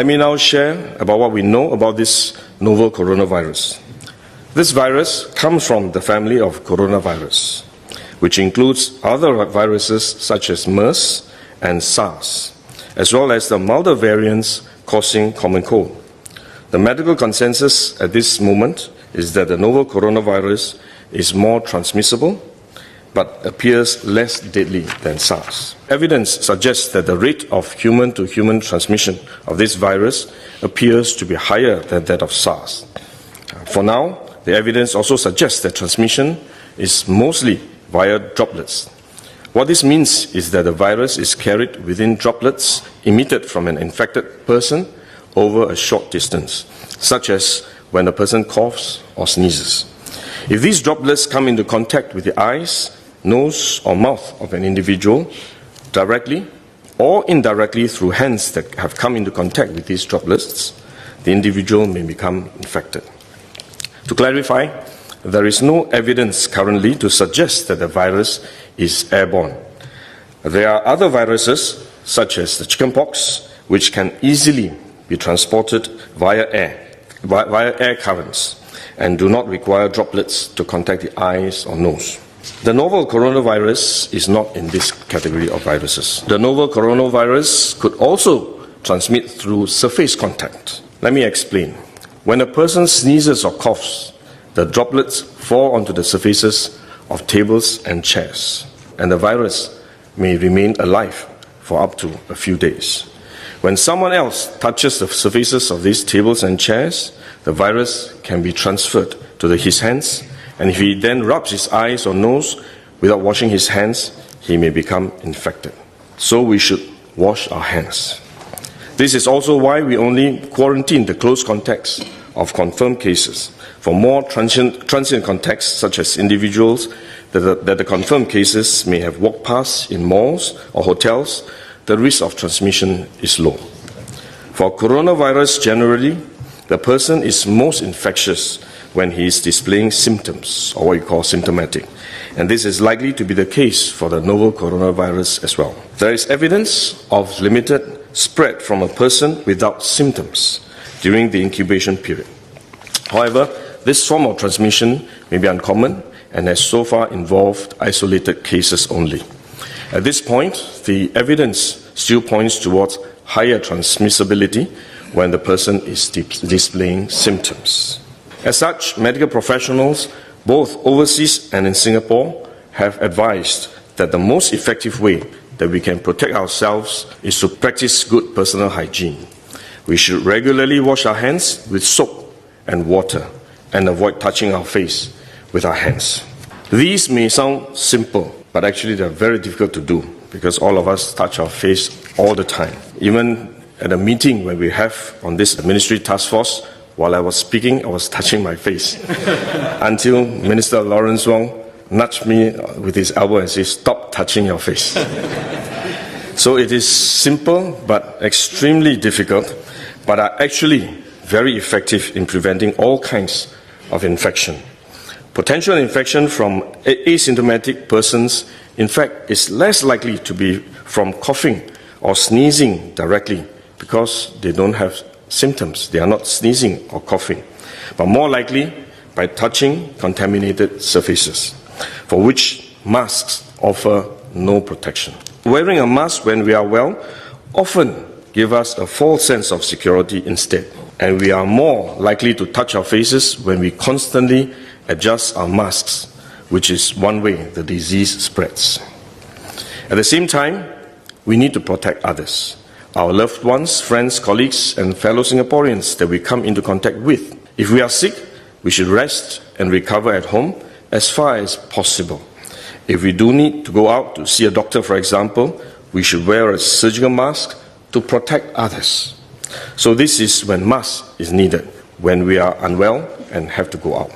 Let me now share about what we know about this novel coronavirus. This virus comes from the family of coronavirus, which includes other viruses such as MERS and SARS, as well as the milder variants causing common cold. The medical consensus at this moment is that the novel coronavirus is more transmissible but appears less deadly than SARS. Evidence suggests that the rate of human-to-human transmission of this virus appears to be higher than that of SARS. For now, the evidence also suggests that transmission is mostly via droplets. What this means is that the virus is carried within droplets emitted from an infected person over a short distance, such as when a person coughs or sneezes. If these droplets come into contact with the eyes, nose or mouth of an individual, directly or indirectly through hands that have come into contact with these droplets, the individual may become infected. To clarify, there is no evidence currently to suggest that the virus is airborne. There are other viruses, such as the chickenpox, which can easily be transported via air currents, and do not require droplets to contact the eyes or nose. The novel coronavirus is not in this category of viruses. The novel coronavirus could also transmit through surface contact. Let me explain. When a person sneezes or coughs, the droplets fall onto the surfaces of tables and chairs, and the virus may remain alive for up to a few days. When someone else touches the surfaces of these tables and chairs, the virus can be transferred to his hands, and if he then rubs his eyes or nose without washing his hands, he may become infected. So we should wash our hands. This is also why we only quarantine the close contacts of confirmed cases. For more transient contacts, such as individuals that the confirmed cases may have walked past in malls or hotels, the risk of transmission is low. For coronavirus generally, the person is most infectious when he is displaying symptoms, or what you call symptomatic. And this is likely to be the case for the novel coronavirus as well. There is evidence of limited spread from a person without symptoms during the incubation period. However, this form of transmission may be uncommon and has so far involved isolated cases only. At this point, the evidence still points towards higher transmissibility when the person is displaying symptoms. As such, medical professionals, both overseas and in Singapore, have advised that the most effective way that we can protect ourselves is to practice good personal hygiene. We should regularly wash our hands with soap and water and avoid touching our face with our hands. These may sound simple, but actually they're very difficult to do because all of us touch our face all the time. Even at a meeting when we have on this ministry task force, while I was speaking, I was touching my face until Minister Lawrence Wong nudged me with his elbow and said, "Stop touching your face." So it is simple but extremely difficult, but are actually very effective in preventing all kinds of infection. Potential infection from asymptomatic persons, in fact, is less likely to be from coughing or sneezing directly because they don't have symptoms. They are not sneezing or coughing, but more likely by touching contaminated surfaces, for which masks offer no protection. Wearing a mask when we are well often gives us a false sense of security instead, and we are more likely to touch our faces when we constantly adjust our masks, which is one way the disease spreads. At the same time, we need to protect others, our loved ones, friends, colleagues, and fellow Singaporeans that we come into contact with. If we are sick, we should rest and recover at home as far as possible. If we do need to go out to see a doctor, for example, we should wear a surgical mask to protect others. So this is when mask is needed, when we are unwell and have to go out.